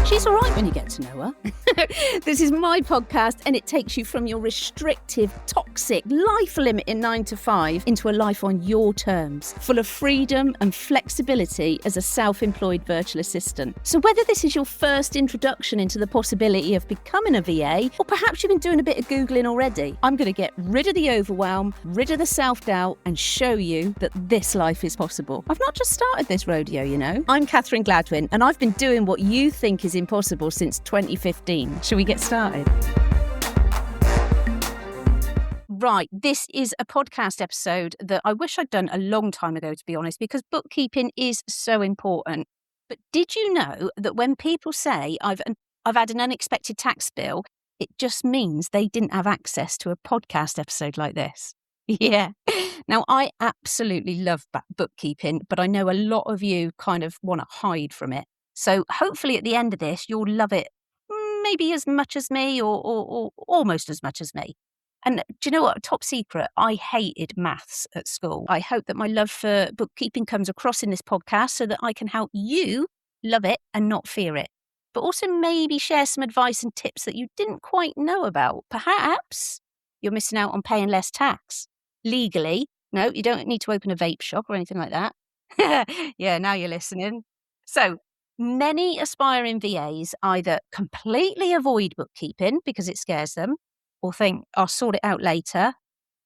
She's all right when you get to know her. This is my podcast, and it takes you from your restrictive, toxic, life-limiting 9 to 5 into a life on your terms, full of freedom and flexibility as a self-employed virtual assistant. So whether this is your first introduction into the possibility of becoming a VA, or perhaps you've been doing a bit of Googling already, I'm going to get rid of the overwhelm, rid of the self-doubt, and show you that this life is possible. I've not just started this rodeo, you know. I'm Catherine Gladwyn, and I've been doing what you think is impossible since 2015. Shall we get started? Right, this is a podcast episode that I wish I'd done a long time ago, to be honest, because bookkeeping is so important. But did you know that when people say I've had an unexpected tax bill, it just means they didn't have access to a podcast episode like this? Yeah. Now, I absolutely love bookkeeping, but I know a lot of you kind of want to hide from it. So hopefully at the end of this, you'll love it maybe as much as me or almost as much as me. And do you know what? Top secret, I hated maths at school. I hope that my love for bookkeeping comes across in this podcast so that I can help you love it and not fear it. But also maybe share some advice and tips that you didn't quite know about. Perhaps you're missing out on paying less tax. Legally, no, you don't need to open a vape shop or anything like that. Yeah, now you're listening. So, many aspiring VAs either completely avoid bookkeeping because it scares them, or think, I'll sort it out later,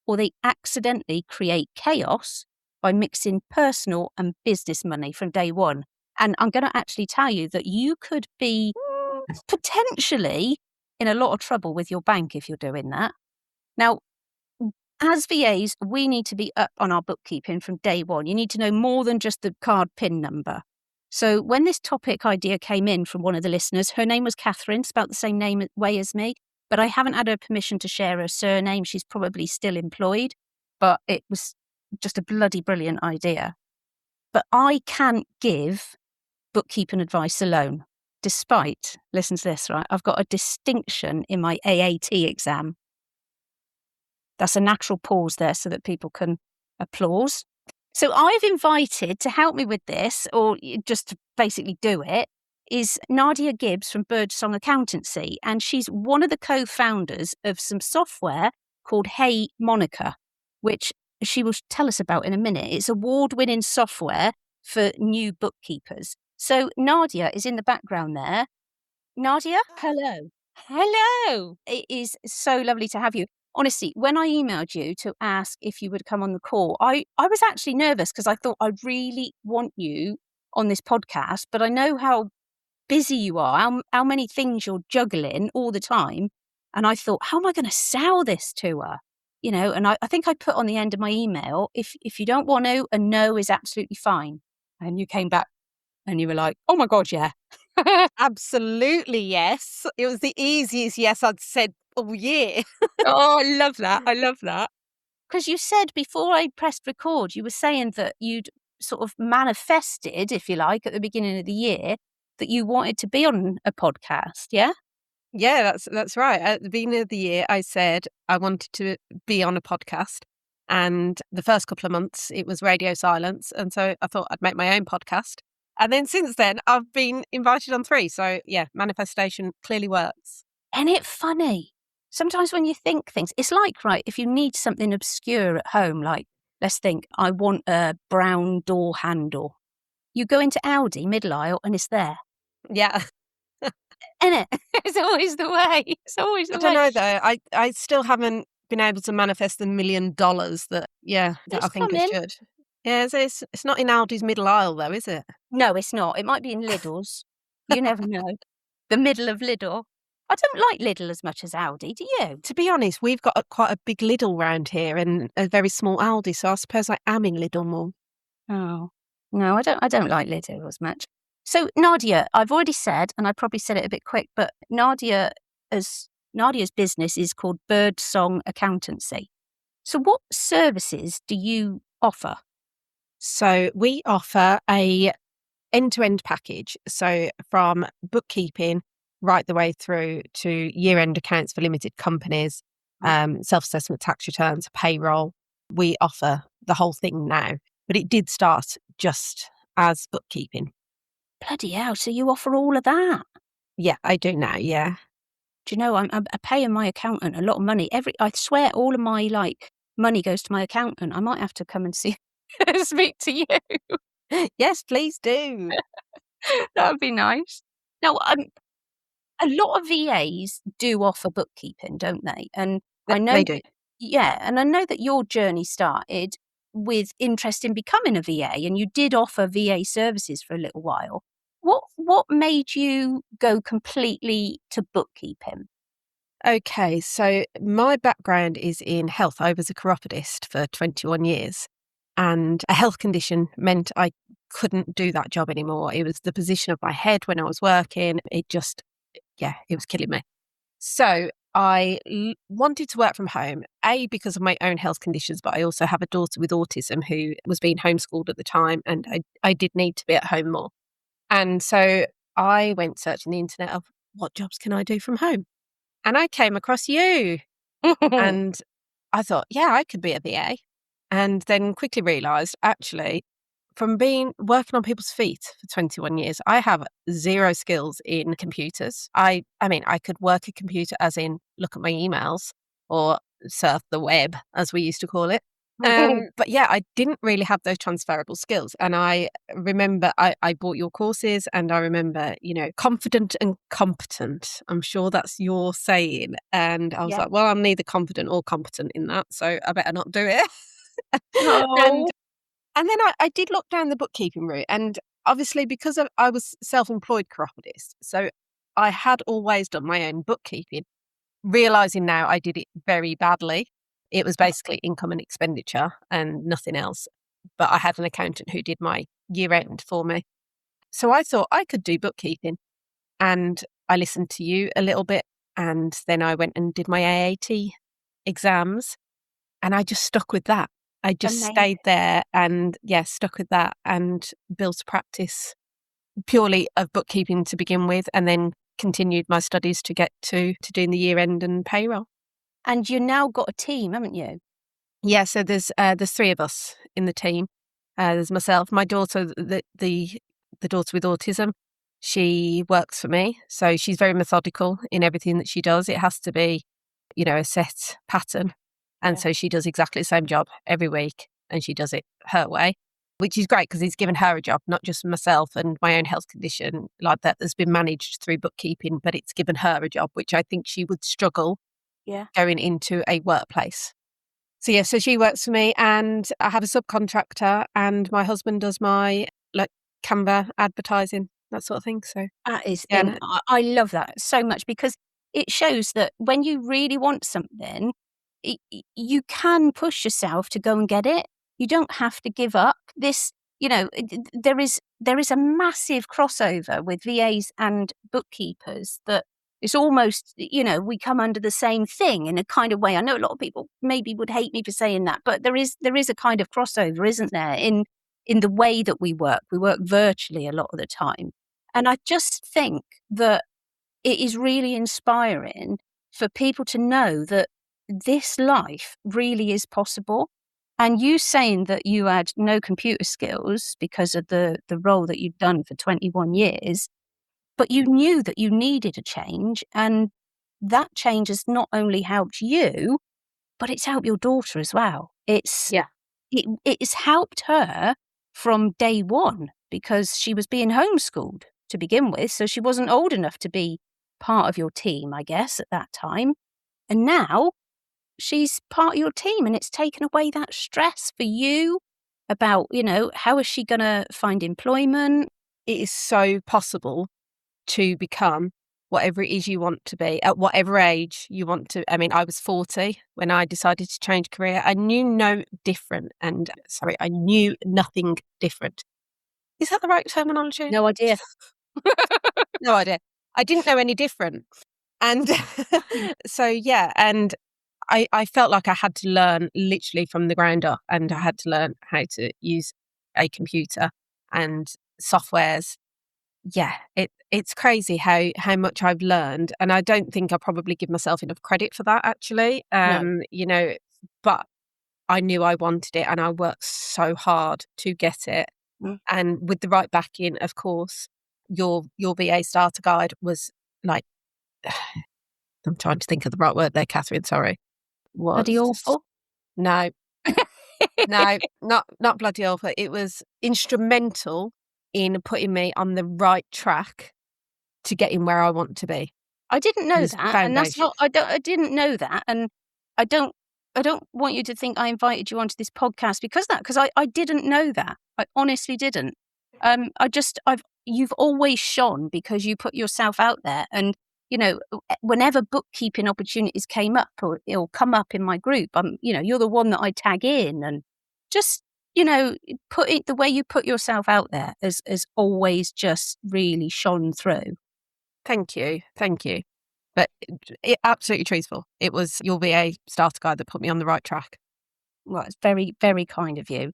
or they accidentally create chaos by mixing personal and business money from day one. And I'm going to actually tell you that you could be potentially in a lot of trouble with your bank if you're doing that. Now, as VAs, we need to be up on our bookkeeping from day one. You need to know more than just the card PIN number. So when this topic idea came in from one of the listeners, her name was Catherine, spelt the same way as me, but I haven't had her permission to share her surname. She's probably still employed, but it was just a bloody brilliant idea. But I can't give bookkeeping advice alone, despite, listen to this, right? I've got a distinction in my AAT exam. That's a natural pause there so that people can applause. So I've invited to help me with this, or just to basically do it, is Nadia Gibbs from Birdsong Accountancy. And she's one of the co-founders of some software called Hey Monica, which she will tell us about in a minute. It's award-winning software for new bookkeepers. So Nadia is in the background there. Nadia? Hello. Hello. It is so lovely to have you. Honestly, when I emailed you to ask if you would come on the call, I was actually nervous because I thought I really want you on this podcast, but I know how busy you are, how many things you're juggling all the time. And I thought, how am I going to sell this to her? You know, and I think I put on the end of my email, if you don't want to, a no is absolutely fine. And you came back and you were like, oh my God, yeah. Absolutely, yes. It was the easiest yes I'd said all year. Oh, I love that. I love that. Because you said before I pressed record, you were saying that you'd sort of manifested, if you like, at the beginning of the year, that you wanted to be on a podcast, yeah? Yeah, that's right. At the beginning of the year, I said I wanted to be on a podcast. And the first couple of months, it was radio silence. And so I thought I'd make my own podcast. And then since then, I've been invited on 3. So yeah, manifestation clearly works. Ain't it funny? Sometimes when you think things, it's like, right, if you need something obscure at home, like, let's think, I want a brown door handle. You go into Aldi, middle aisle, and it's there. Yeah. Isn't it? It's always the way. It's always the way. I don't know, though. I still haven't been able to manifest the $1 million that I think I should. Yeah, it's not in Aldi's middle aisle, though, is it? No, it's not. It might be in Lidl's. You never know. The middle of Lidl. I don't like Lidl as much as Aldi, do you? To be honest, we've got quite a big Lidl round here and a very small Aldi, so I suppose I am in Lidl more. Oh, no, I don't like Lidl as much. So Nadia, I've already said, and I probably said it a bit quick, but Nadia's business is called Birdsong Accountancy. So what services do you offer? So we offer a end-to-end package. So from bookkeeping right the way through to year-end accounts for limited companies, self-assessment tax returns, payroll. We offer the whole thing now, but it did start just as bookkeeping. Bloody hell, so you offer all of that? Yeah, I do now. Yeah. Do you know, I'm paying my accountant a lot of money. I swear all of my, like, money goes to my accountant. I might have to come and see speak to you. Yes, please do. That would be nice. Now, a lot of VAs do offer bookkeeping, don't they? And I know They do. yeah, and I know that your journey started with interest in becoming a VA, and you did offer VA services for a little while. What made you go completely to bookkeeping? Okay, so my background is in health. I was a chiropodist for 21 years, and a health condition meant I couldn't do that job anymore. It was the position of my head when I was working. It just, yeah, it was killing me. So wanted to work from home, A, because of my own health conditions, but I also have a daughter with autism who was being homeschooled at the time, and I did need to be at home more. And so I went searching the internet of what jobs can I do from home? And I came across you. And I thought, yeah, I could be a VA. And then quickly realized, actually, from being working on people's feet for 21 years, I have zero skills in computers. I mean, I could work a computer as in look at my emails or surf the web, as we used to call it. But yeah, I didn't really have those transferable skills. And I remember I bought your courses, and I remember, confident and competent. I'm sure that's your saying. And I was Yeah. like, well, I'm neither confident or competent in that, so I better not do it. and Oh. and then I did look down the bookkeeping route. And obviously, because I was self-employed chiropodist, so I had always done my own bookkeeping. Realizing now I did it very badly. It was basically income and expenditure and nothing else. But I had an accountant who did my year end for me. So I thought I could do bookkeeping. And I listened to you a little bit. And then I went and did my AAT exams. And I just stuck with that. I just Amazing. stayed there and, yeah, stuck with that and built a practice purely of bookkeeping to begin with, and then continued my studies to get to doing the year end and payroll. And you now got a team, haven't you? Yeah, so there's three of us in the team. There's myself, my daughter, the daughter with autism. She works for me, so she's very methodical in everything that she does. It has to be, a set pattern, and Yeah. so she does exactly the same job every week, and she does it her way, which is great because it's given her a job, not just myself and my own health condition like that that's been managed through bookkeeping, but it's given her a job, which I think she would struggle Yeah. going into a workplace. So yeah, so she works for me, and I have a subcontractor, and my husband does my like Canva advertising, that sort of thing. So That is yeah, no, I love that so much because it shows that when you really want something, you can push yourself to go and get it. You don't have to give up. There is a massive crossover with VAs and bookkeepers that it's almost, we come under the same thing in a kind of way. I know a lot of people maybe would hate me for saying that, but there is a kind of crossover, isn't there, in the way that we work. We work virtually a lot of the time. And I just think that it is really inspiring for people to know that this life really is possible. And you saying that you had no computer skills because of the role that you'd done for 21 years, but you knew that you needed a change. And that change has not only helped you, but it's helped your daughter as well. yeah, It's helped her from day one because she was being homeschooled to begin with, so she wasn't old enough to be part of your team, I guess, at that time. And now she's part of your team, and it's taken away that stress for you about, how is she gonna find employment? it is so possible to become whatever it is you want to be at whatever age you want to. I mean, I was 40 when I decided to change career. I knew no different, and sorry, I knew nothing different. Is that the right terminology? No idea. No idea. I didn't know any different. And so, yeah, and I felt like I had to learn literally from the ground up, and I had to learn how to use a computer and softwares. Yeah, it's crazy how much I've learned, and I don't think I probably give myself enough credit for that actually. No. But I knew I wanted it, and I worked so hard to get it. Mm. And with the right backing, of course, your VA starter guide was like, I'm trying to think of the right word there, Catherine, sorry. Bloody awful. No, no, not bloody awful. It was instrumental in putting me on the right track to getting where I want to be. I didn't It know was that, and that's foundation. not. I didn't know that, and I don't. I don't want you to think I invited you onto this podcast because I didn't know that. I honestly didn't. You've always shone because you put yourself out there, and whenever bookkeeping opportunities came up or come up in my group, you're the one that I tag in, and just put it the way you put yourself out there has always just really shone through. Thank you. Thank you. But absolutely truthful. It was your VA starter guide that put me on the right track. Well, it's very, very kind of you.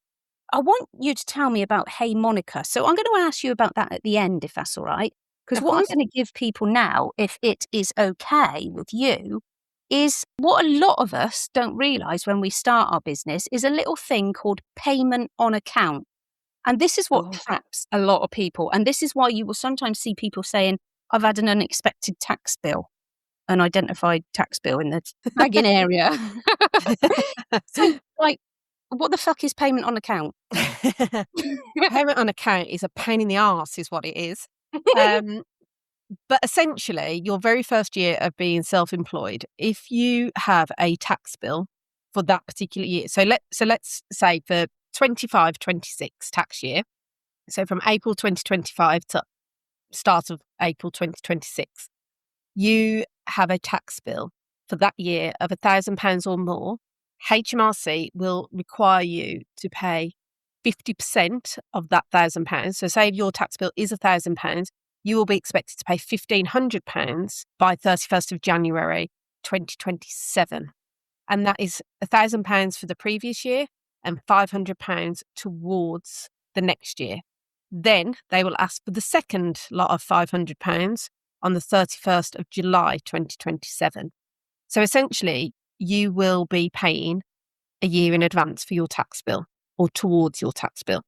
I want you to tell me about Hey Monica. So I'm going to ask you about that at the end, if that's all right. Because Of what I'm course. going to give people now, if it is okay with you, is what a lot of us don't realise when we start our business is a little thing called payment on account. And this is what Oh. traps a lot of people. And this is why you will sometimes see people saying, I've had an unexpected tax bill, an identified tax bill in the tagging area. So, like, what the fuck is payment on account? Payment on account is a pain in the arse, is what it is. But essentially, your very first year of being self-employed, if you have a tax bill for that particular year, so let's say for 25-26 tax year, so from April 2025 to start of April 2026, you have a tax bill for that year of £1,000 or more, HMRC will require you to pay 50% of that £1,000. So say if your tax bill is £1,000, you will be expected to pay £1,500 by 31st of January 2027. And that is £1,000 for the previous year and £500 towards the next year. Then they will ask for the second lot of £500 on the 31st of July 2027. So essentially, you will be paying a year in advance for your tax bill or towards your tax bill.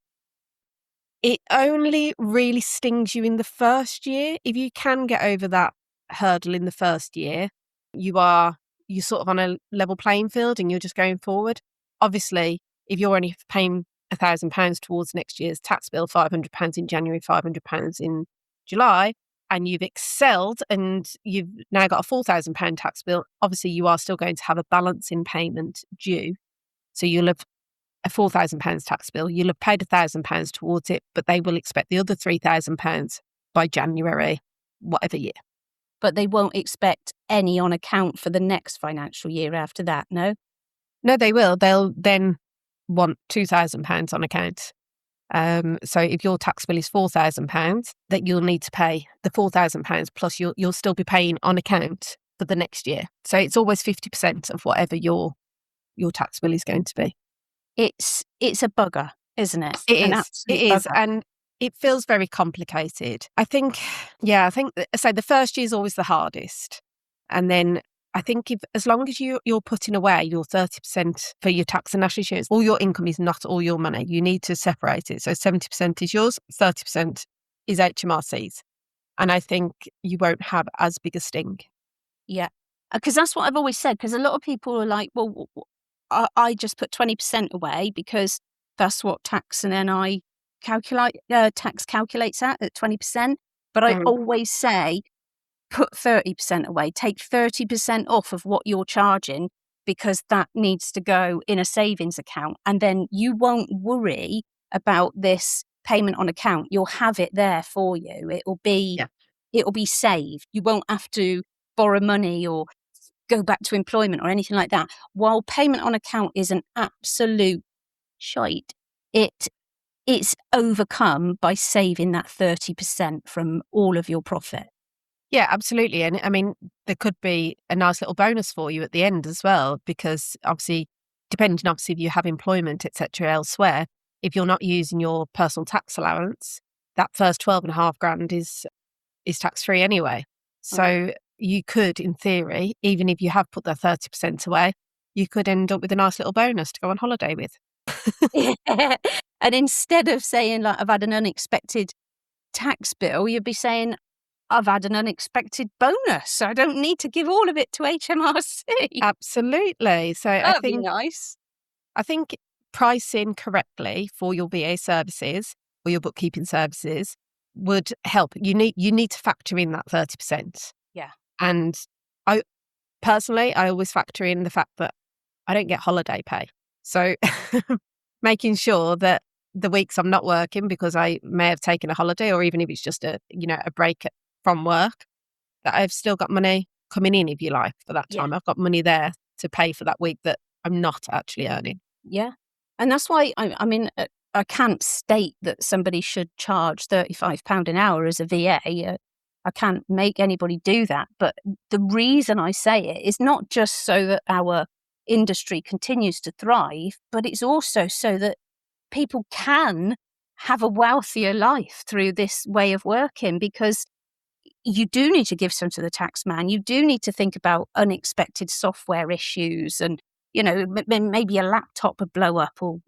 It only really stings you in the first year. If you can get over that hurdle in the first year, you're sort of on a level playing field and you're just going forward. Obviously, if you're only paying £1,000 towards next year's tax bill, £500 in January, £500 in July, and you've excelled and you've now got a £4,000 tax bill, obviously you are still going to have a balance in payment due. So you'll have a £4,000 tax bill, you'll have paid £1,000 towards it, but they will expect the other £3,000 by January, whatever year. But they won't expect any on account for the next financial year after that, no? No, they will. They'll then want £2,000 on account. So if your tax bill is £4,000, that you'll need to pay the £4,000 plus you'll still be paying on account for the next year. So it's always 50% of whatever your tax bill is going to be. It's a bugger, isn't it? It An is. absolute It is, bugger. and it feels very complicated. I think so. The first year is always the hardest, and then I think as long as you're putting away your 30% for your tax and national insurance, all your income is not all your money. You need to separate it. So 70% is yours, 30% is HMRC's, and I think you won't have as big a sting. Yeah, because that's what I've always said. Because a lot of people are like, well, I just put 20% away because that's what tax and NI tax calculates at 20%. But I always say, put 30% away, take 30% off of what you're charging because that needs to go in a savings account. And then you won't worry about this payment on account. You'll have it there for you. It'll be saved. You won't have to borrow money or go back to employment or anything like that. While payment on account is an absolute shite, it's overcome by saving that 30% from all of your profit. Yeah, absolutely. And I mean, there could be a nice little bonus for you at the end as well, because obviously, depending if you have employment, etc. elsewhere, if you're not using your personal tax allowance, that first 12.5 grand is tax free anyway. So you could, in theory, even if you have put that 30% away, you could end up with a nice little bonus to go on holiday with. Yeah. And instead of saying like I've had an unexpected tax bill, you'd be saying I've had an unexpected bonus, so I don't need to give all of it to HMRC. Absolutely. So That'd be nice. I think pricing correctly for your VA services or your bookkeeping services would help. You need to factor in that 30%. Yeah. And I personally, I always factor in the fact that I don't get holiday pay. So making sure that the weeks I'm not working because I may have taken a holiday, or even if it's just a break from work, that I've still got money coming in, if you like, for that time. Yeah. I've got money there to pay for that week that I'm not actually earning. Yeah. And that's why, I mean, I can't state that somebody should charge £35 an hour as a VA. I can't make anybody do that. But the reason I say it is not just so that our industry continues to thrive, but it's also so that people can have a wealthier life through this way of working, because you do need to give some to the tax man. You do need to think about unexpected software issues, and, maybe a laptop would blow up or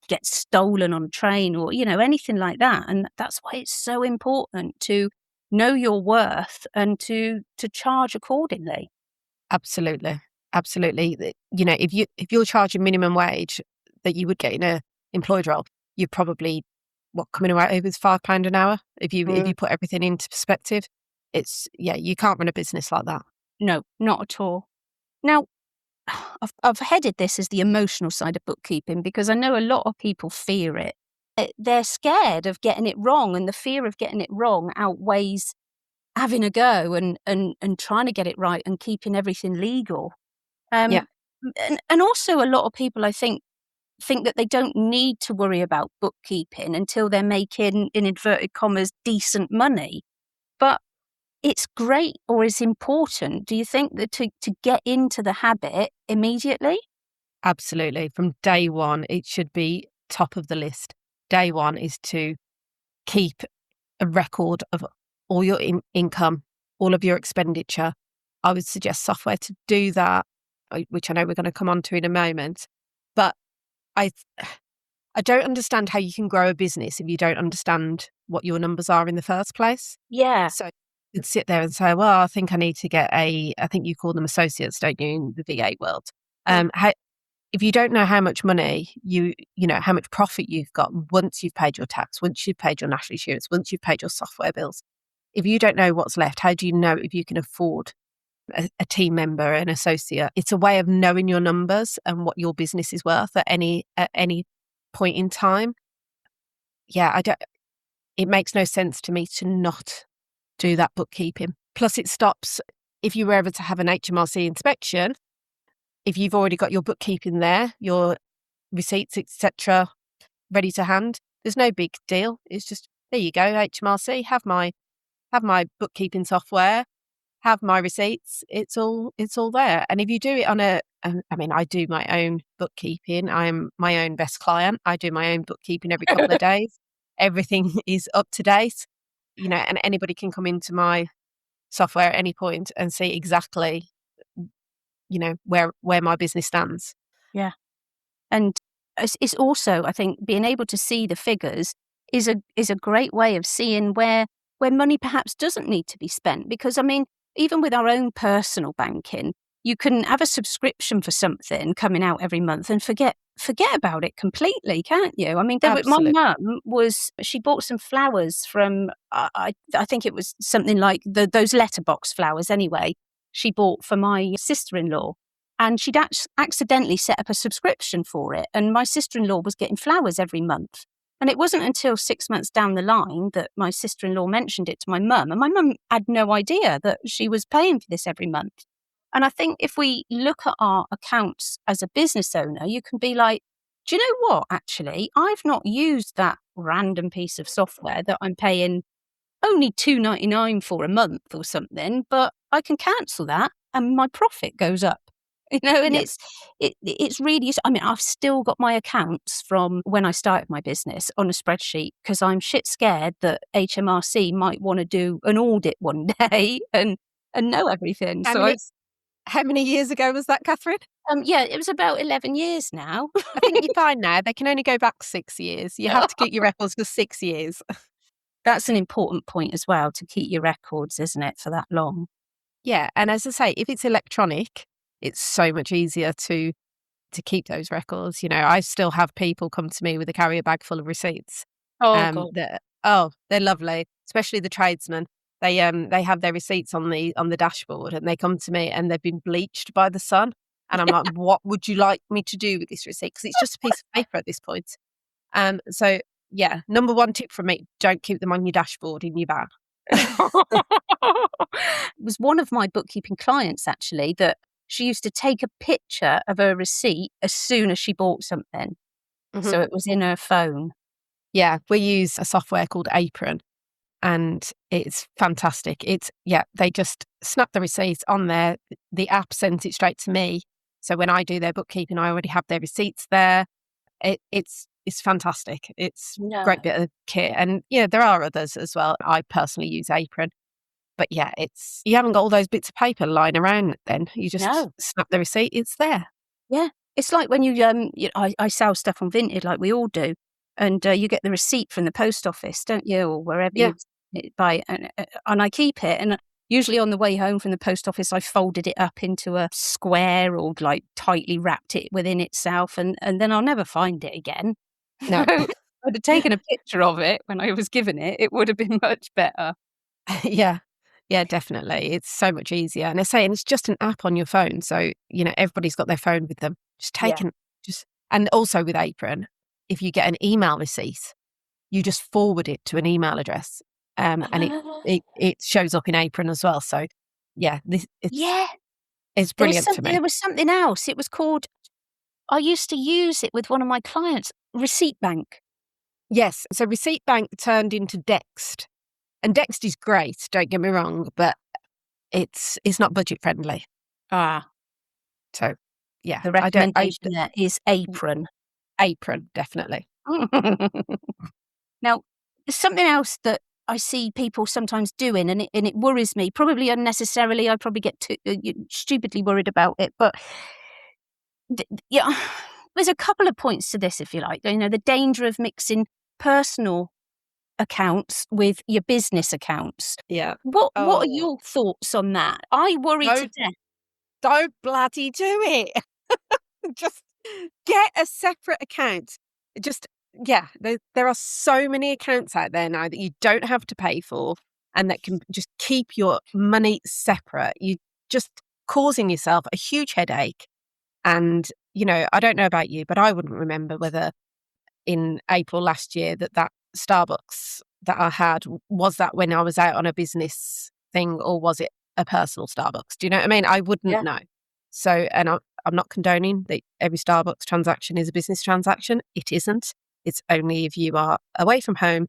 get stolen on a train, or, anything like that. And that's why it's so important to know your worth and to charge accordingly. Absolutely. Absolutely. If you're charging minimum wage that you would get in a employed role, you're probably coming away with £5 an hour. If you put everything into perspective, you can't run a business like that. No, not at all. Now, I've headed this as the emotional side of bookkeeping because I know a lot of people fear it. They're scared of getting it wrong, and the fear of getting it wrong outweighs having a go and trying to get it right and keeping everything legal. Yeah. And also a lot of people, I think that they don't need to worry about bookkeeping until they're making, in inverted commas, decent money. But it's great, or it's important, do you think, that to get into the habit immediately? Absolutely. From day one, it should be top of the list. Day one is to keep a record of all your income, all of your expenditure. I would suggest software to do that, which I know we're going to come on to in a moment. But I don't understand how you can grow a business if you don't understand what your numbers are in the first place. Yeah. So you'd sit there and say, well, I think I need to get I think you call them associates, don't you, in the VA world? If you don't know how much money how much profit you've got once you've paid your tax, once you've paid your national insurance, once you've paid your software bills, if you don't know what's left, how do you know if you can afford a team member, an associate? It's a way of knowing your numbers and what your business is worth at any point in time. Yeah, it makes no sense to me to not do that bookkeeping. Plus, it stops, if you were ever to have an HMRC inspection, if you've already got your bookkeeping there, your receipts, etc., ready to hand, there's no big deal. It's just, there you go, HMRC, have my bookkeeping software, have my receipts. It's all there. And if you do it on I do my own bookkeeping. I'm my own best client. I do my own bookkeeping every couple of days. Everything is up to date, and anybody can come into my software at any point and see exactly, where my business stands. Yeah. And it's also, I think, being able to see the figures is a great way of seeing where money perhaps doesn't need to be spent. Because, I mean, even with our own personal banking, you can have a subscription for something coming out every month and forget about it completely, can't you? I mean, my mum she bought some flowers from, I think it was something like those letterbox flowers anyway, she bought for my sister-in-law. And she'd accidentally set up a subscription for it. And my sister-in-law was getting flowers every month. And it wasn't until 6 months down the line that my sister-in-law mentioned it to my mum. And my mum had no idea that she was paying for this every month. And I think if we look at our accounts as a business owner, you can be like, do you know what, actually, I've not used that random piece of software that I'm paying only $2.99 for a month or something, but I can cancel that and my profit goes up. And Yes. it's really, I mean, I've still got my accounts from when I started my business on a spreadsheet because I'm shit scared that HMRC might want to do an audit one day and know everything. How many years ago was that, Catherine? Yeah, it was about 11 years now. I think you're fine now. They can only go back 6 years. You have to keep your records for 6 years. That's an important point as well, to keep your records, isn't it, for that long? Yeah. And as I say, if it's electronic, it's so much easier to keep those records. I still have people come to me with a carrier bag full of receipts. Oh, God. They're lovely, especially the tradesmen. They have their receipts on the dashboard, and they come to me and they've been bleached by the sun. And I'm like, what would you like me to do with this receipt? Because it's just a piece of paper at this point. So yeah, number one tip from me: don't keep them on your dashboard in your van. It was one of my bookkeeping clients, actually, that she used to take a picture of her receipt as soon as she bought something. Mhm. So it was in her phone. Yeah, we use a software called Apron, and it's fantastic. They just snap the receipts on there. The app sends it straight to me. So when I do their bookkeeping, I already have their receipts there. It's fantastic. It's a No. great bit of kit. And there are others as well. I personally use Apron. But yeah, you haven't got all those bits of paper lying around then. You just No. snap the receipt, it's there. Yeah. It's like when I sell stuff on Vinted, like we all do, and you get the receipt from the post office, don't you, or wherever Yeah. you buy it, and I keep it. And usually on the way home from the post office, I folded it up into a square or like tightly wrapped it within itself, and then I'll never find it again. No. So I'd have taken a picture of it when I was given it. It would have been much better. Yeah. Yeah, definitely. It's so much easier. And I say, and it's just an app on your phone. So, everybody's got their phone with them. Yeah. And also with Apron, if you get an email receipt, you just forward it to an email address. And it shows up in Apron as well. So yeah, Yeah. it's brilliant to me. There was something else. It was called, I used to use it with one of my clients, Receipt Bank. Yes. So Receipt Bank turned into Dext. And Dext is great, don't get me wrong, but it's not budget friendly. Ah. So yeah. The recommendation there is Apron. Apron, definitely. Now, there's something else that I see people sometimes doing, and it worries me, probably unnecessarily. I probably get stupidly worried about it, but yeah, there's a couple of points to this, if you like. The danger of mixing personal accounts with your business accounts. Yeah. What are your thoughts on that? I worry to death. Don't bloody do it. Just get a separate account. There are so many accounts out there now that you don't have to pay for, and that can just keep your money separate. You're just causing yourself a huge headache. And, I don't know about you, but I wouldn't remember whether in April last year that Starbucks that I had, was that when I was out on a business thing, or was it a personal Starbucks? Do you know what I mean? I wouldn't know. So, and I'm not condoning that every Starbucks transaction is a business transaction. It isn't. It's only if you are away from home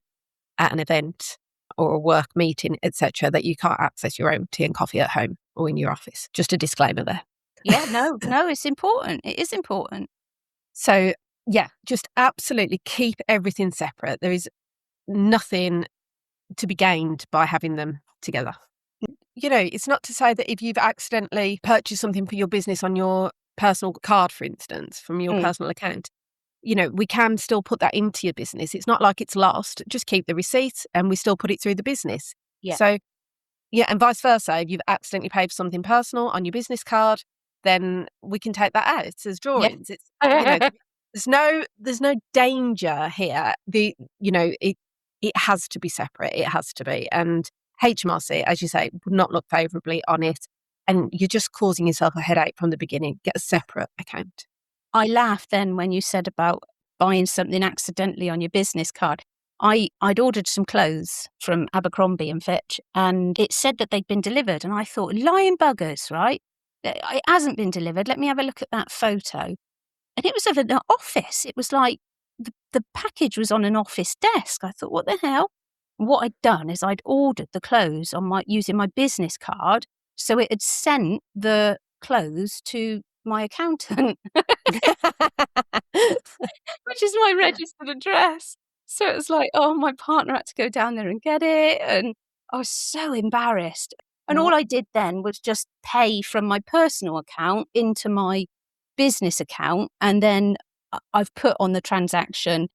at an event or a work meeting, etc., that you can't access your own tea and coffee at home or in your office. Just a disclaimer there. Yeah, no, it's important. It is important. So, yeah, just absolutely keep everything separate. There is nothing to be gained by having them together. It's not to say that if you've accidentally purchased something for your business on your personal card, for instance, from your personal account, we can still put that into your business. It's not like it's lost. Just keep the receipt and we still put it through the business. Yeah. So, yeah, and vice versa. If you've accidentally paid for something personal on your business card, then we can take that out as drawings. Yeah. It's there's no danger here. It has to be separate. It has to be. And HMRC, as you say, would not look favourably on it. And you're just causing yourself a headache from the beginning. Get a separate account. I laughed then when you said about buying something accidentally on your business card. I'd ordered some clothes from Abercrombie and Fitch, and it said that they'd been delivered. And I thought, lying buggers, right? It hasn't been delivered. Let me have a look at that photo. And it was of an office. It was like the package was on an office desk. I thought, what the hell? What I'd done is I'd ordered the clothes using my business card, so it had sent the clothes to my accountant, which is my registered address. So it was like, my partner had to go down there and get it, and I was so embarrassed. And all I did then was just pay from my personal account into my business account, and then I've put on the transaction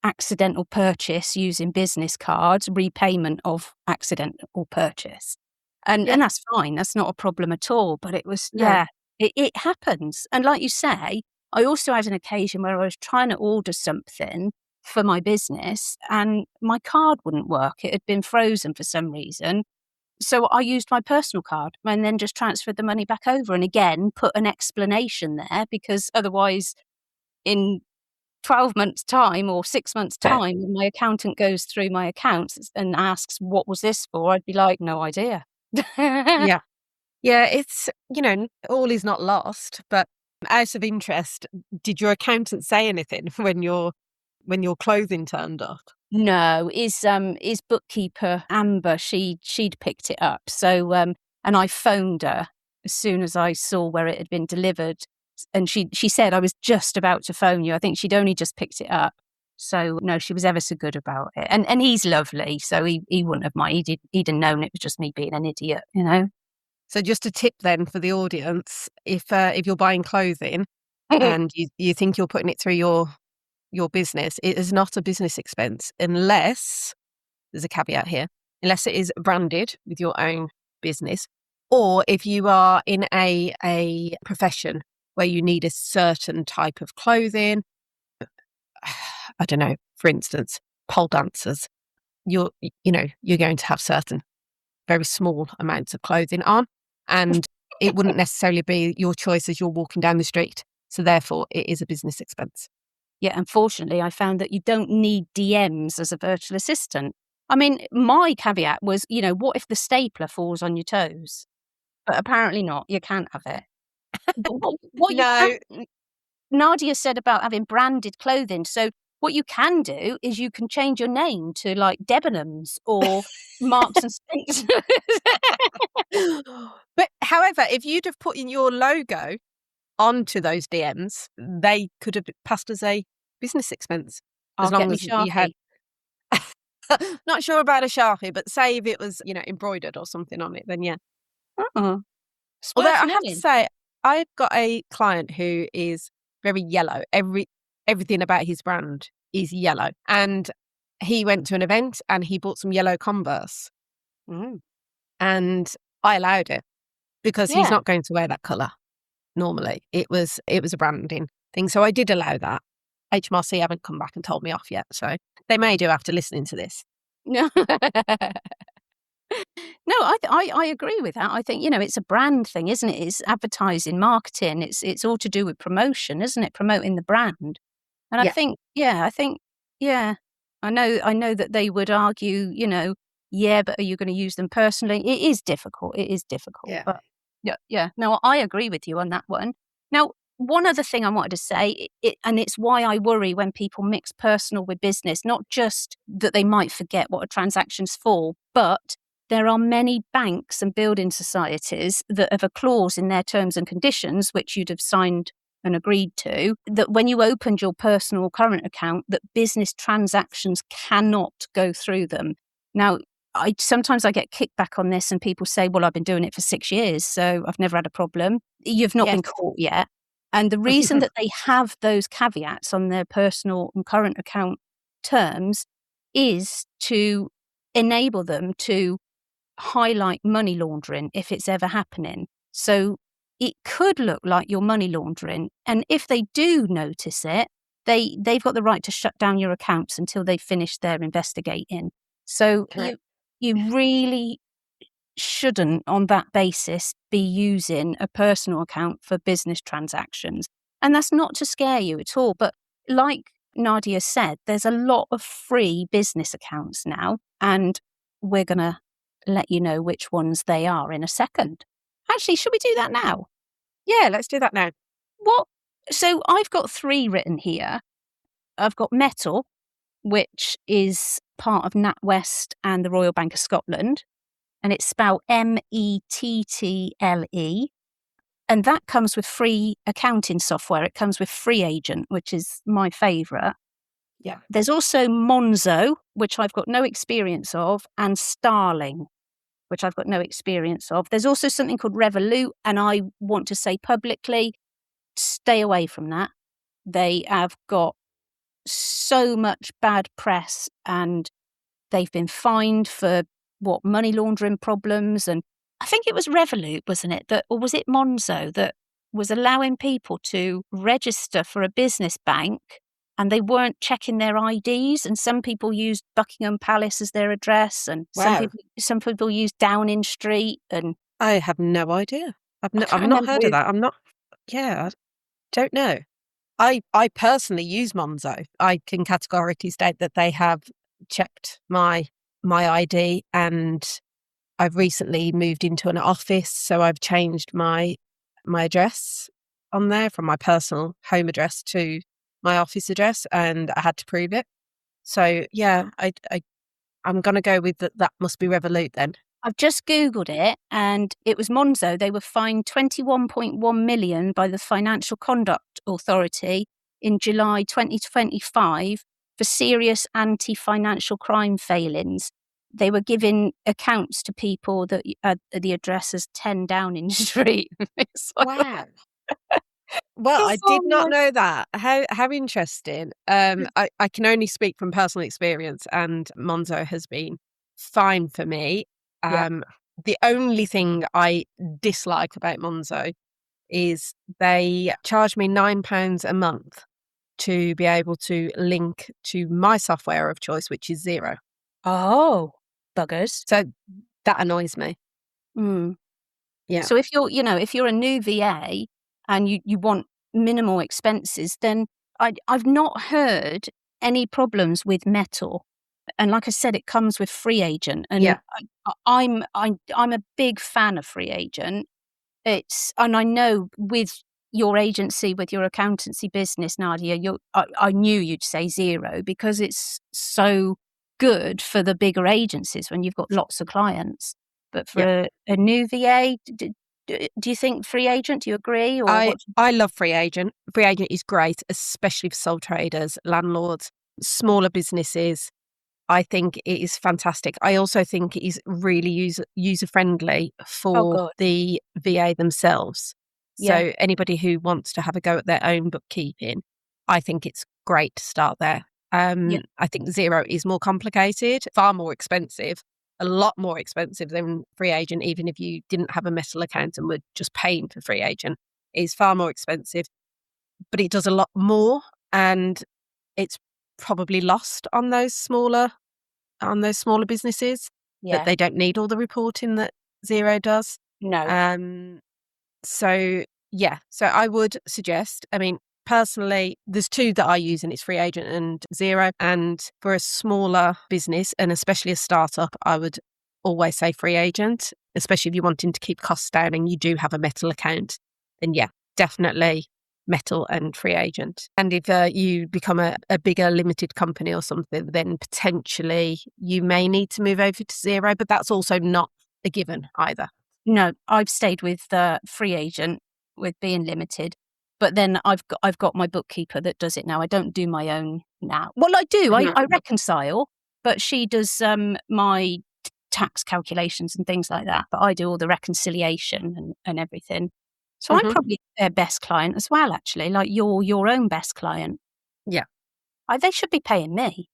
accidental purchase using business cards, repayment of accidental purchase. And that's fine. That's not a problem at all. But it was, No. it happens. And like you say, I also had an occasion where I was trying to order something for my business and my card wouldn't work. It had been frozen for some reason. So I used my personal card and then just transferred the money back over and again put an explanation there because otherwise in 12 months' time or 6 months' time, when my accountant goes through my accounts and asks, what was this for? I'd be like, no idea. Yeah. Yeah, it's, all is not lost, but out of interest, did your accountant say anything when your clothing turned up? No, is bookkeeper Amber, she'd picked it up. So and I phoned her as soon as I saw where it had been delivered. And she said, I was just about to phone you. I think she'd only just picked it up. So no, she was ever so good about it. And he's lovely, so he wouldn't have minded. He'd have known it was just me being an idiot, So just a tip then for the audience, if you're buying clothing and you think you're putting it through your business, it is not a business expense unless, there's a caveat here, unless it is branded with your own business, or if you are in a profession where you need a certain type of clothing. I don't know, for instance, pole dancers, you're going to have certain very small amounts of clothing on, and it wouldn't necessarily be your choice as you're walking down the street. So therefore, it is a business expense. Yeah, unfortunately, I found that you don't need DMs as a virtual assistant. I mean, my caveat was, what if the stapler falls on your toes? But apparently not. You can't have it. But what you No. can, Nadia said about having branded clothing. So what you can do is you can change your name to like Debenhams or Marks and Spencer. But however, if you'd have put in your logo onto those DMs, they could have passed as a business expense. I'll As long get me as you had, not sure about a Sharpie, but say if it was, embroidered or something on it, then yeah. Uh-uh. It's Although worth I have to knowing. say, I've got a client who is very yellow. Everything about his brand is yellow. And he went to an event and he bought some yellow Converse. Mm. And I allowed it because he's Yeah. not going to wear that colour normally. It was a branding thing. So I did allow that. HMRC haven't come back and told me off yet. So they may do after listening to this. No. No, I agree with that. I think, it's a brand thing, isn't it? It's advertising, marketing. It's all to do with promotion, isn't it? Promoting the brand. And Yeah. yeah. I know that they would argue, yeah, but are you going to use them personally? It is difficult. It is difficult. Yeah. But yeah. No, I agree with you on that one. Now, one other thing I wanted to say, and it's why I worry when people mix personal with business, not just that they might forget what a transaction's for, but there are many banks and building societies that have a clause in their terms and conditions, which you'd have signed and agreed to, that when you opened your personal current account, that business transactions cannot go through them. Now, sometimes I get kickback on this and people say, well, I've been doing it for 6 years, so I've never had a problem. You've not been Yes. caught yet. And the reason that they have those caveats on their personal and current account terms is to enable them to highlight money laundering if it's ever happening. So it could look like you're money laundering. And if they do notice it, they've got the right to shut down your accounts until they've finished their investigating. So you really shouldn't, on that basis, be using a personal account for business transactions. And that's not to scare you at all. But like Nadia said, there's a lot of free business accounts now, and we're going to let you know which ones they are in a second. Actually, should we do that now? Yeah, let's do that now. What? So I've got 3 written here. I've got Metal, which is part of NatWest and the Royal Bank of Scotland, and it's spelled Mettle. And that comes with free accounting software. It comes with Free Agent, which is my favourite. Yeah. There's also Monzo, which I've got no experience of, and Starling, which I've got no experience of. There's also something called Revolut, and I want to say publicly, stay away from that. They have got so much bad press, and they've been fined for money laundering problems. And I think it was Revolut, wasn't it? Or was it Monzo that was allowing people to register for a business bank and they weren't checking their IDs. And some people used Buckingham Palace as their address, and Wow. some people used Downing Street. And I have no idea. I've not remember heard of that. I don't know. I personally use Monzo. I can categorically state that they have checked my ID, and I've recently moved into an office, so I've changed my address on there from my personal home address to my office address, and I had to prove it. So yeah, I'm going to go with that. That must be Revolut then. I've just Googled it, and it was Monzo. They were fined 21.1 million by the Financial Conduct Authority in July 2025 for serious anti-financial crime failings. They were giving accounts to people that the address is 10 Downing Street. Wow. Well, I did not know that. How interesting. I can only speak from personal experience, and Monzo has been fine for me. Yeah. The only thing I dislike about Monzo is they charge me £9 a month to be able to link to my software of choice, which is Xero. Oh, buggers. So that annoys me. Mm. Yeah. So if you're a new VA and you want minimal expenses, then I've not heard any problems with Metal. And like I said, it comes with Free Agent, and Yeah. I'm a big fan of Free Agent. And I know with your agency, with your accountancy business, Nadia, I knew you'd say Xero because it's so good for the bigger agencies when you've got lots of clients. But for a new VA, do you think Free Agent? Do you agree? Or I love Free Agent. Free Agent is great, especially for sole traders, landlords, smaller businesses. I think it is fantastic. I also think it is really user friendly for the VA themselves. So anybody who wants to have a go at their own bookkeeping, I think it's great to start there. I think Xero is more complicated, far more expensive, a lot more expensive than Free Agent. Even if you didn't have a Metal account and were just paying for Free Agent, it is far more expensive, but it does a lot more, and it's probably lost on those smaller businesses that they don't need all the reporting that Xero does. No. So I would suggest, I mean, personally, there's two that I use, and it's Free Agent and Xero. And for a smaller business, and especially a startup, I would always say Free Agent, especially if you're wanting to keep costs down and you do have a Metal account. Then definitely Metal and Free Agent. And if you become a bigger limited company or something, then potentially you may need to move over to Xero, but that's also not a given either. No, I've stayed with Free Agent with being limited, but then I've got my bookkeeper that does it now. I don't do my own now. Well, I do. I reconcile, but she does my tax calculations and things like that. But I do all the reconciliation and everything. So I'm probably their best client as well, actually. Like your own best client. Yeah. They should be paying me.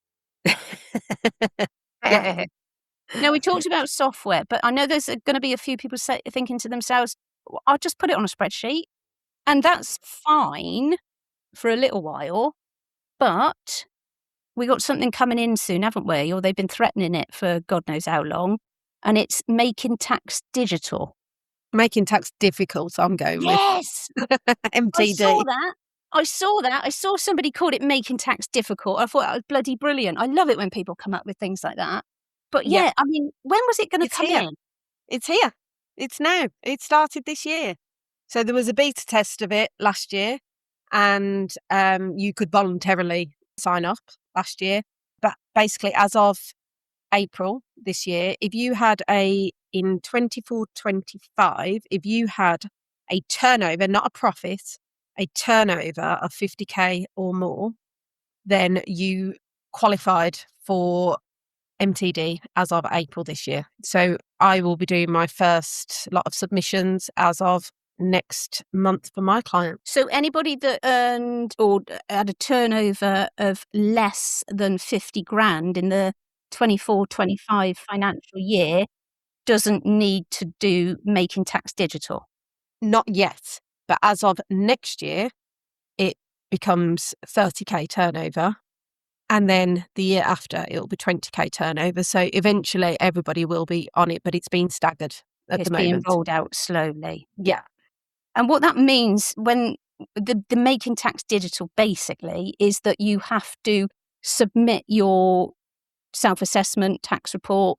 Now, we talked about software, but I know there's going to be a few people thinking to themselves, I'll just put it on a spreadsheet. And that's fine for a little while. But we got something coming in soon, haven't we? Or they've been threatening it for God knows how long. And it's making tax digital. Making tax difficult, I'm going with. Yes! MTD. I saw that. I saw somebody called it making tax difficult. I thought that was bloody brilliant. I love it when people come up with things like that. But I mean, when was it going to come in? It's here. It's now. It started this year. So there was a beta test of it last year, and you could voluntarily sign up last year. But basically, as of April this year, if you had in 24-25, if you had a turnover, not a profit, a turnover of 50k or more, then you qualified for MTD as of April this year. So I will be doing my first lot of submissions as of next month for my client. So anybody that earned or had a turnover of less than 50 grand in the 24-25 financial year doesn't need to do Making Tax Digital? Not yet, but as of next year, it becomes 30k turnover. And then the year after, it'll be 20k turnover. So eventually everybody will be on it, but it's being staggered at the moment. It's being rolled out slowly. Yeah. And what that means when the Making Tax Digital basically is that you have to submit your self-assessment tax report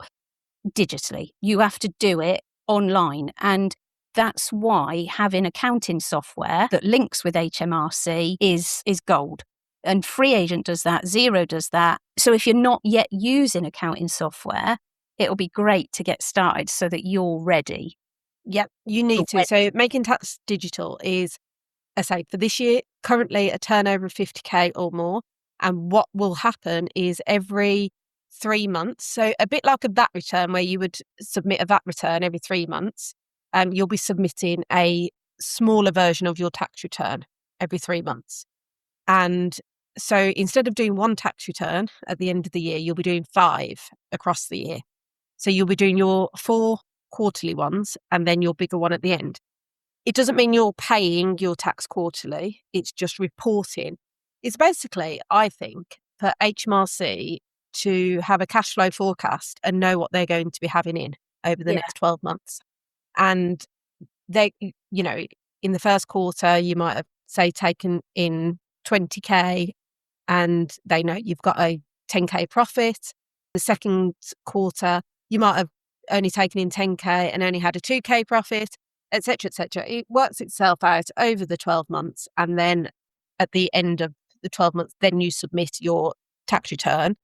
digitally. You have to do it online. And that's why having accounting software that links with HMRC is gold. And Free Agent does that, Xero does that. So if you're not yet using accounting software, it'll be great to get started so that you're ready. Yep, you need to. So Making Tax Digital is, I say, for this year, currently a turnover of 50k or more. And what will happen is every 3 months, so a bit like a VAT return where you would submit a VAT return every 3 months, you'll be submitting a smaller version of your tax return every 3 months. And so instead of doing one tax return at the end of the year, you'll be doing 5 across the year. So you'll be doing your 4 quarterly ones and then your bigger one at the end. It doesn't mean you're paying your tax quarterly. It's just reporting. It's basically, I think, for HMRC to have a cash flow forecast and know what they're going to be having in over the next 12 months. And they, in the first quarter, you might have, say, taken in 20k and they know you've got a 10k profit. The second quarter, you might have only taken in 10k and only had a 2k profit, etc., etc. It works itself out over the 12 months. And then at the end of the 12 months, then you submit your tax return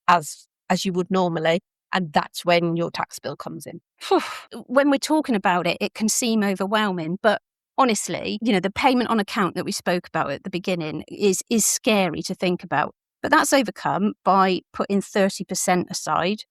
as you would normally. And that's when your tax bill comes in. When we're talking about it, it can seem overwhelming, but honestly, the payment on account that we spoke about at the beginning is scary to think about. But that's overcome by putting 30% aside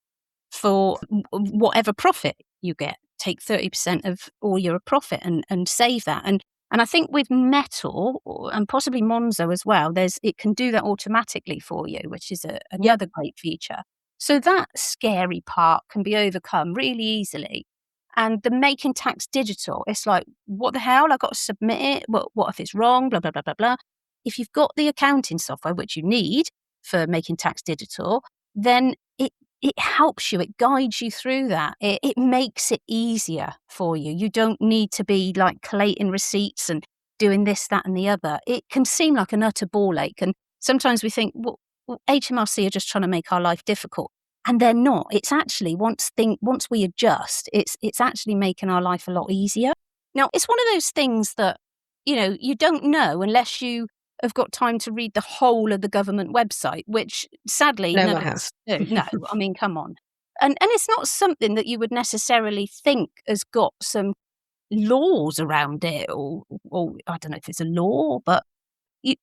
for whatever profit you get. Take 30% of all your profit and save that. And I think with Metal and possibly Monzo as well, it can do that automatically for you, which is another great feature. So that scary part can be overcome really easily. And the Making Tax Digital, it's like, what the hell? I've got to submit it. What if it's wrong? Blah, blah, blah, blah, blah. If you've got the accounting software, which you need for Making Tax Digital, then it helps you. It guides you through that. It makes it easier for you. You don't need to be like collating receipts and doing this, that, and the other. It can seem like an utter ball ache. And sometimes we think, well, HMRC are just trying to make our life difficult. And they're not. It's actually, once we adjust, it's actually making our life a lot easier. Now, it's one of those things that, you don't know unless you have got time to read the whole of the government website, which sadly No none one of has. us do. No, I mean, come on. And it's not something that you would necessarily think has got some laws around it, or I don't know if it's a law, but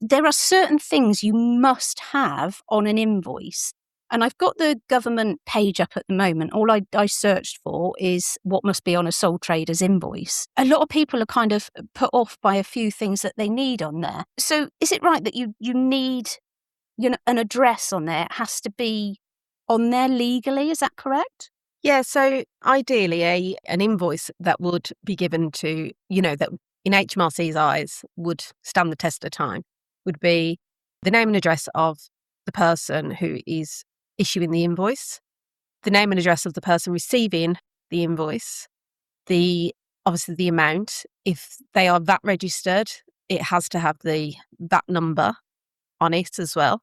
there are certain things you must have on an invoice. And I've got the government page up at the moment. All I searched for is what must be on a sole trader's invoice. A lot of people are kind of put off by a few things that they need on there. So is it right that you need an address on there? It has to be on there legally, is that correct? Yeah, so ideally an invoice that would be given to, that in HMRC's eyes would stand the test of time would be the name and address of the person who is issuing the invoice, the name and address of the person receiving the invoice, obviously the amount. If they are VAT registered, it has to have the VAT number on it as well.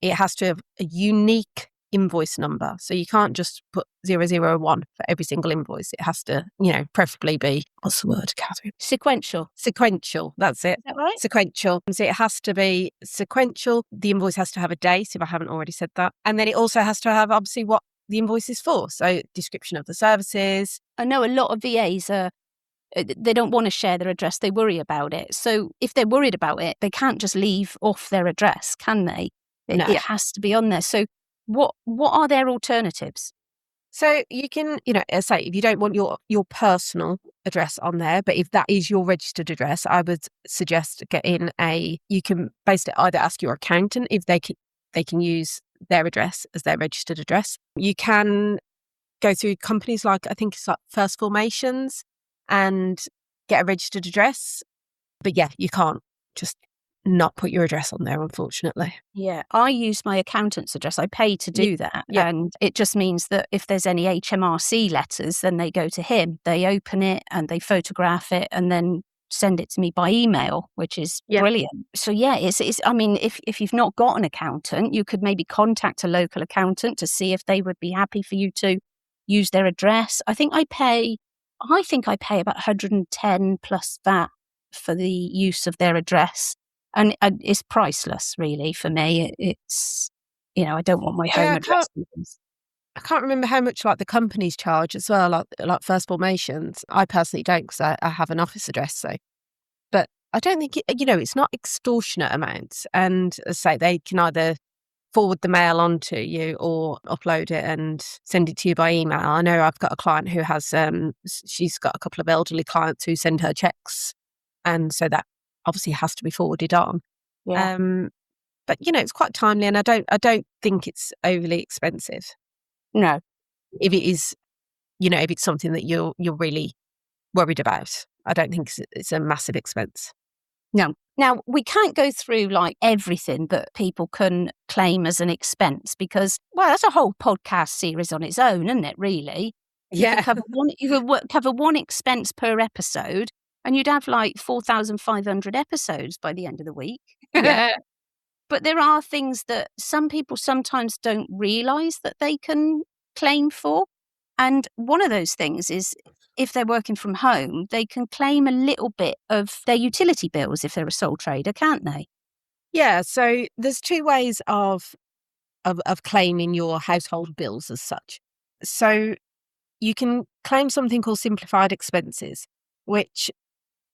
It has to have a unique invoice number. So you can't just put 001 for every single invoice. It has to, preferably be, what's the word, Catherine? Sequential. Sequential, that's it. Is that right? Sequential. So it has to be sequential. The invoice has to have a date, if I haven't already said that. And then it also has to have, obviously, what the invoice is for. So description of the services. I know a lot of VAs they don't want to share their address. They worry about it. So if they're worried about it, they can't just leave off their address, can they? No. It has to be on there. So what are their alternatives? So you can, say, if you don't want your personal address on there. But if that is your registered address, I would suggest you can basically either ask your accountant if they can use their address as their registered address. You can go through companies like, I think it's like First Formations, and get a registered address. But yeah, you can't just not put your address on there, unfortunately. Yeah, I use my accountant's address. I pay to do that. Yeah. And it just means that if there's any HMRC letters, then they go to him. They open it and they photograph it and then send it to me by email, which is brilliant. So yeah, it's I mean, if you've not got an accountant, you could maybe contact a local accountant to see if they would be happy for you to use their address. I think I pay about 110 plus VAT for the use of their address. And it's priceless, really, for me. It's, I don't want my home address. I can't remember how much like the companies charge as well, like First Formations. I personally don't, because I have an office address. So, but I don't think it's not extortionate amounts. And as I say, they can either forward the mail on to you or upload it and send it to you by email. I know I've got a client who has she's got a couple of elderly clients who send her checks, and so that obviously has to be forwarded on. Yeah. But it's quite timely, and I don't think it's overly expensive. No. If it is, if it's something that you're really worried about, I don't think it's a massive expense. No. Now, we can't go through like everything that people can claim as an expense because, well, that's a whole podcast series on its own, isn't it, really? Yeah. You could cover one expense per episode, and you'd have like 4,500 episodes by the end of the week. Yeah. But there are things that some people sometimes don't realise that they can claim for. And one of those things is if they're working from home, they can claim a little bit of their utility bills if they're a sole trader, can't they? Yeah. So there's two ways of claiming your household bills as such. So you can claim something called simplified expenses, which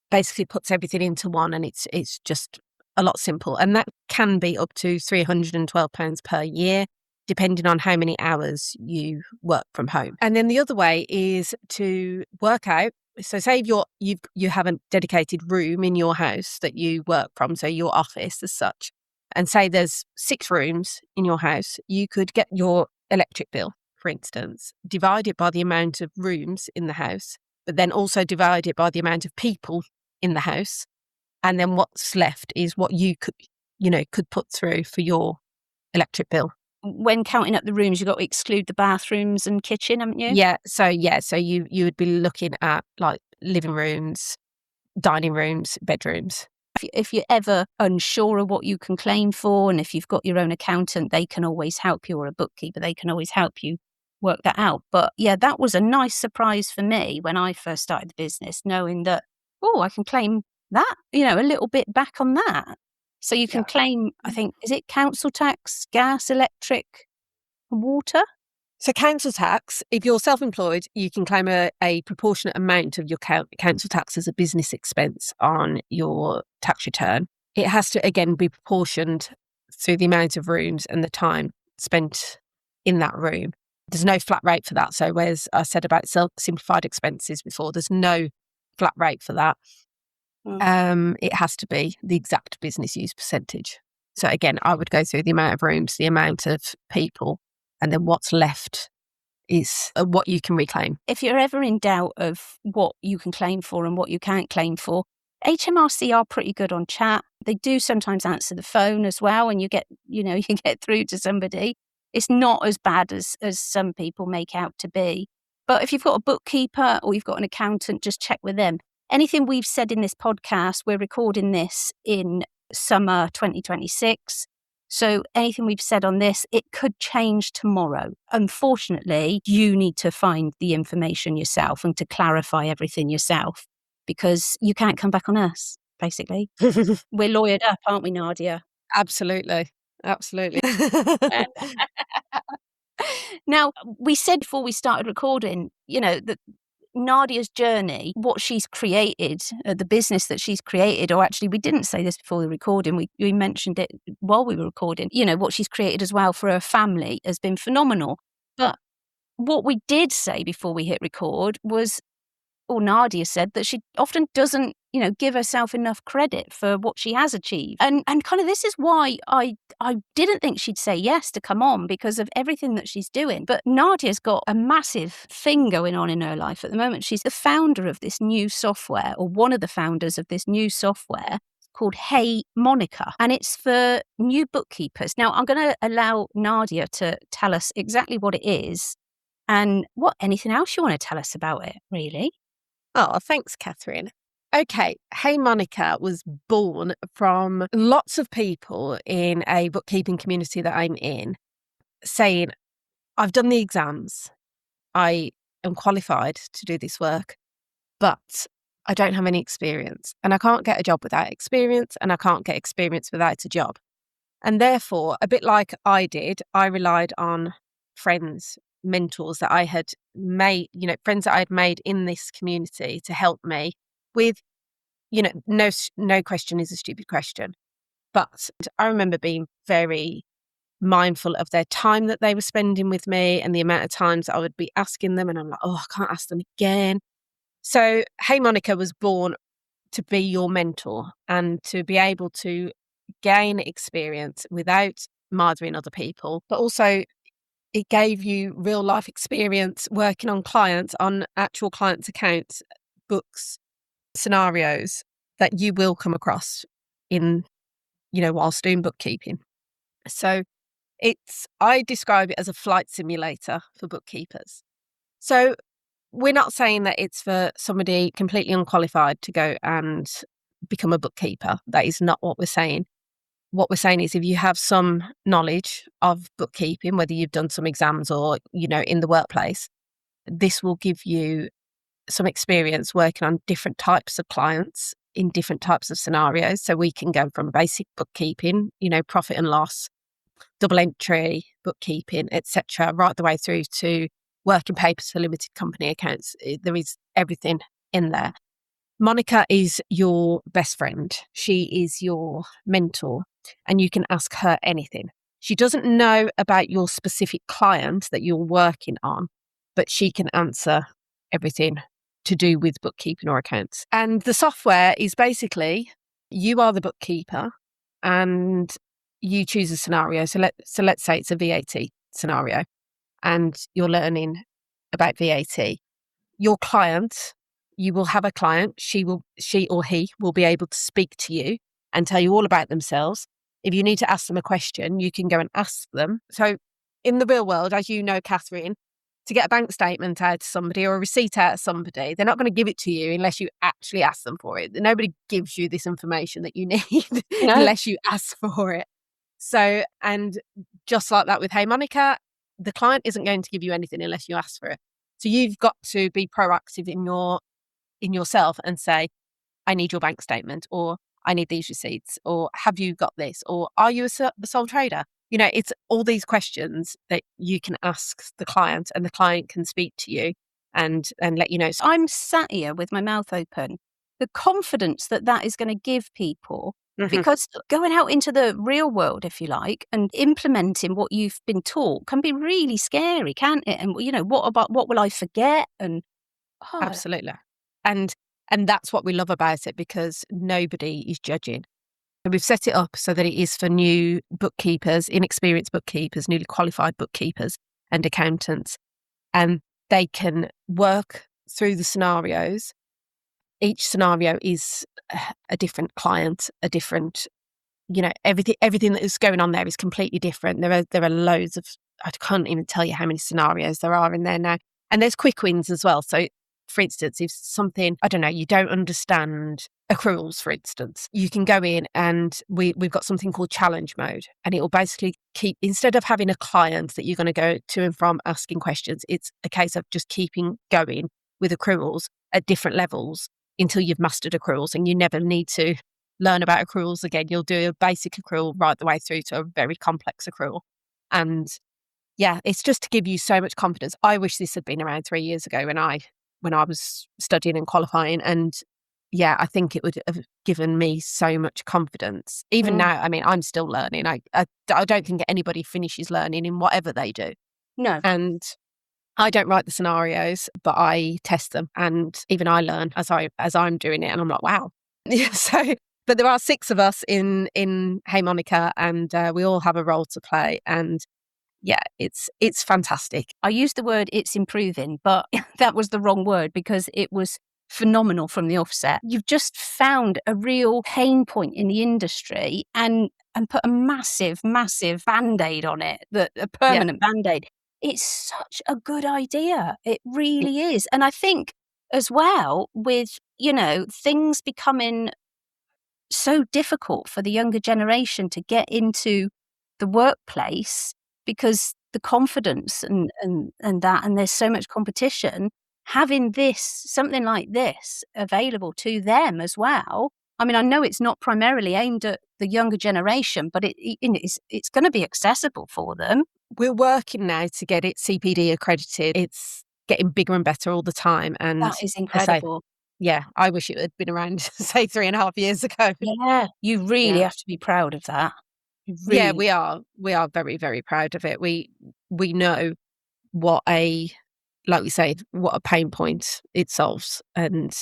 basically puts everything into one, and it's just a lot simple. And that can be up to £312 per year, depending on how many hours you work from home. And then the other way is to work out. So say you have a dedicated room in your house that you work from, so your office as such, and say there's 6 rooms in your house, you could get your electric bill, for instance, divide it by the amount of rooms in the house, but then also divide it by the amount of people in the house. And then what's left is what you could put through for your electric bill. When counting up the rooms, you've got to exclude the bathrooms and kitchen, haven't you? Yeah. So you would be looking at like living rooms, dining rooms, bedrooms. If you're ever unsure of what you can claim for, and if you've got your own accountant, they can always help you, or a bookkeeper, they can always help you work that out. But yeah, that was a nice surprise for me when I first started the business, knowing that, I can claim that, a little bit back on that. So you can claim, I think, is it council tax, gas, electric, water? So council tax, if you're self-employed, you can claim a proportionate amount of your council tax as a business expense on your tax return. It has to, again, be proportioned through the amount of rooms and the time spent in that room. There's no flat rate for that. So whereas I said about simplified expenses before, there's no flat rate for that. It has to be the exact business use percentage. So again, I would go through the amount of rooms, the amount of people, and then what's left is what you can reclaim. If you're ever in doubt of what you can claim for and what you can't claim for, HMRC are pretty good on chat. They do sometimes answer the phone as well, and you get through to somebody. It's not as bad as some people make out to be. But if you've got a bookkeeper or you've got an accountant, just check with them. Anything we've said in this podcast, we're recording this in summer 2026. So anything we've said on this, it could change tomorrow. Unfortunately, you need to find the information yourself and to clarify everything yourself, because you can't come back on us, basically. We're lawyered up, aren't we, Nadia? Absolutely. Now, we said before we started recording, that Nadia's journey, what she's created, the business that she's created, or actually we didn't say this before the recording, we mentioned it while we were recording, what she's created as well for her family has been phenomenal. But what we did say before we hit record was or Nadia said that she often doesn't, give herself enough credit for what she has achieved. And kind of this is why I didn't think she'd say yes to come on, because of everything that she's doing. But Nadia's got a massive thing going on in her life at the moment. She's the founder of this new software, or one of the founders of this new software called Hey Monica, and it's for new bookkeepers. Now, I'm going to allow Nadia to tell us exactly what it is and anything else you want to tell us about it, really. Oh, thanks, Catherine. Okay, Hey Monica was born from lots of people in a bookkeeping community that I'm in saying, I've done the exams, I am qualified to do this work, but I don't have any experience, and I can't get a job without experience, and I can't get experience without a job. And therefore, a bit like I did, I relied on friends, mentors that I had made, friends that I had made in this community to help me with, no question is a stupid question. But I remember being very mindful of their time that they were spending with me and the amount of times I would be asking them, and I'm like, oh, I can't ask them again. So Hey Monica was born to be your mentor and to be able to gain experience without murdering other people, but also it gave you real life experience working on clients, on actual clients' accounts, books, scenarios that you will come across in, whilst doing bookkeeping. So I describe it as a flight simulator for bookkeepers. So we're not saying that it's for somebody completely unqualified to go and become a bookkeeper. That is not what we're saying. What we're saying is if you have some knowledge of bookkeeping, whether you've done some exams or, in the workplace, this will give you some experience working on different types of clients in different types of scenarios. So we can go from basic bookkeeping, profit and loss, double entry, bookkeeping, etc., right the way through to working papers for limited company accounts. There is everything in there. Monica is your best friend. She is your mentor, and you can ask her anything. She doesn't know about your specific client that you're working on, but she can answer everything to do with bookkeeping or accounts. And the software is basically, you are the bookkeeper and you choose a scenario. So let's say it's a VAT scenario and you're learning about VAT. Your client, you will have a client, she or he will be able to speak to you and tell you all about themselves. If you need to ask them a question, you can go and ask them. So in the real world, as you know, Catherine, to get a bank statement out of somebody or a receipt out of somebody, they're not going to give it to you unless you actually ask them for it. Nobody gives you this information that you need unless you ask for it. So, and just like that with Hey Monica, the client isn't going to give you anything unless you ask for it. So you've got to be proactive in yourself and say, I need your bank statement, or I need these receipts, or have you got this, or are you a sole trader? It's all these questions that you can ask the client, and the client can speak to you and let you know. So I'm sat here with my mouth open. The confidence that is going to give people, because going out into the real world, if you like, and implementing what you've been taught can be really scary, can't it? And what will I forget? And absolutely. And that's what we love about it, because nobody is judging. And we've set it up so that it is for new bookkeepers, inexperienced bookkeepers, newly qualified bookkeepers and accountants. And they can work through the scenarios. Each scenario is a different client, a different, everything that is going on there is completely different. There are loads of, I can't even tell you how many scenarios there are in there now. And there's quick wins as well. So for instance, if something, I don't know, you don't understand accruals, for instance, you can go in and we've got something called challenge mode, and it will basically instead of having a client that you're going to go to and from asking questions, it's a case of just keeping going with accruals at different levels until you've mastered accruals, and you never need to learn about accruals again. You'll do a basic accrual right the way through to a very complex accrual. And yeah, it's just to give you so much confidence. I wish this had been around 3 years ago when I was studying and qualifying. And yeah, I think it would have given me so much confidence. Even now, I mean, I'm still learning. I don't think anybody finishes learning in whatever they do. No. And I don't write the scenarios, but I test them, and even I learn as I'm doing it, and I'm like, wow. Yeah, but there are 6 of us in Hey Monica, and we all have a role to play, and yeah, it's fantastic. I used the word "it's improving," but that was the wrong word because it was phenomenal from the offset. You've just found a real pain point in the industry and put a massive, massive Band-Aid on it, a Yeah, permanent Band-Aid. It's such a good idea. It really is. And I think as well with, things becoming so difficult for the younger generation to get into the workplace because the confidence and that, and there's so much competition, having something like this available to them as well. I mean, I know it's not primarily aimed at the younger generation, but it's going to be accessible for them. we're working now to get it CPD accredited. It's getting bigger and better all the time, and That is I say, incredible. yeah, I wish it had been around, say, 3.5 years ago. Yeah, you really Yeah. have to be proud of that. You Yeah, really. we are very, very proud of it. We know what like we say, what a pain point it solves, and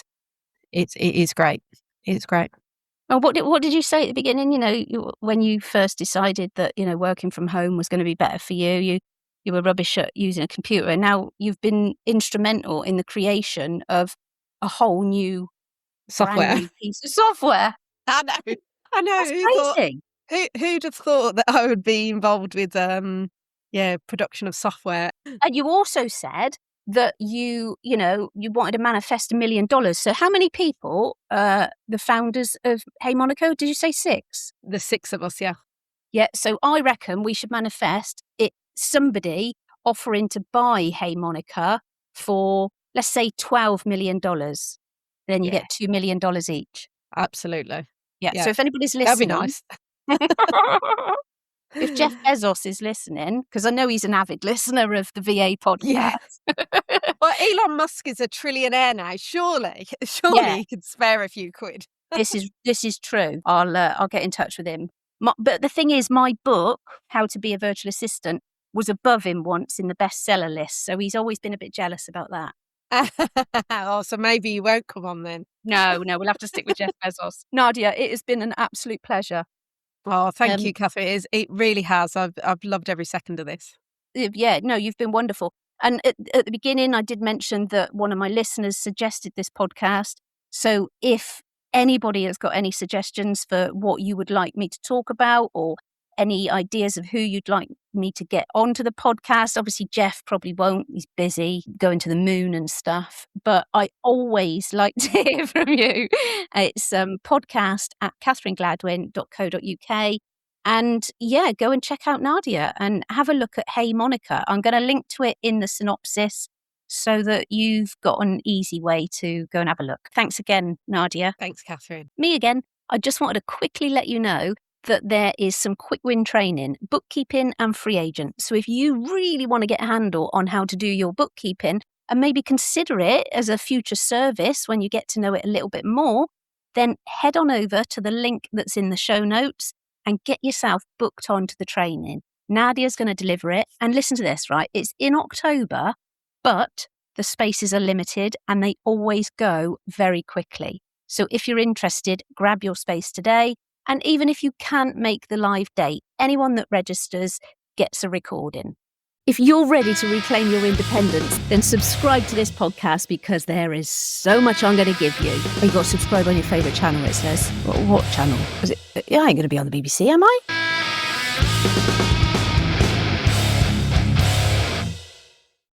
it is great. It's great. Well, what did you say at the beginning? When you first decided that working from home was going to be better for you, you were rubbish at using a computer, and now you've been instrumental in the creation of a whole new, brand Software. new piece of software. I know. I know. That's crazy. Who'd have thought that I would be involved with production of software? And you also said that you wanted to manifest $1 million. So how many people, the founders of Hey Monaco, did you say 6? The 6 of us, yeah. Yeah, so I reckon we should manifest somebody offering to buy Hey Monica for, let's say, $12 million. Then you Yeah. get $2 million each. Absolutely. Yeah, Yeah. so if anybody's That'd be listening, nice. if Jeff Bezos is listening, because I know he's an avid listener of the VA podcast. Yeah. Well, Elon Musk is a trillionaire now. Surely Yeah. he could spare a few quid. This is true. I'll get in touch with him. But the thing is, my book, How to Be a Virtual Assistant, was above him once in the bestseller list. So he's always been a bit jealous about that. Oh, so maybe you won't come on then. No, we'll have to stick with Jeff Bezos. Nadia, it has been an absolute pleasure. Oh, thank you, Catherine. It really has. I've loved every second of this. Yeah, no, you've been wonderful. And at the beginning, I did mention that one of my listeners suggested this podcast. So if anybody has got any suggestions for what you would like me to talk about, or any ideas of who you'd like me to get onto the podcast, obviously Jeff probably won't. He's busy going to the moon and stuff. But I always like to hear from you. It's podcast@catherinegladwyn.co.uk. And yeah, go and check out Nadia and have a look at Hey Monica. I'm going to link to it in the synopsis so that you've got an easy way to go and have a look. Thanks again, Nadia. Thanks, Catherine. Me again. I just wanted to quickly let you know that there is some quick win training, bookkeeping and free agent. So if you really want to get a handle on how to do your bookkeeping and maybe consider it as a future service when you get to know it a little bit more, then head on over to the link that's in the show notes and get yourself booked onto the training. Nadia's going to deliver it. And listen to this, right? It's in October, but the spaces are limited and they always go very quickly. So if you're interested, grab your space today. And even if you can't make the live date, anyone that registers gets a recording. If you're ready to reclaim your independence, then subscribe to this podcast because there is so much I'm going to give you. Oh, you got to subscribe on your favourite channel, it says. What channel? I ain't going to be on the BBC, am I?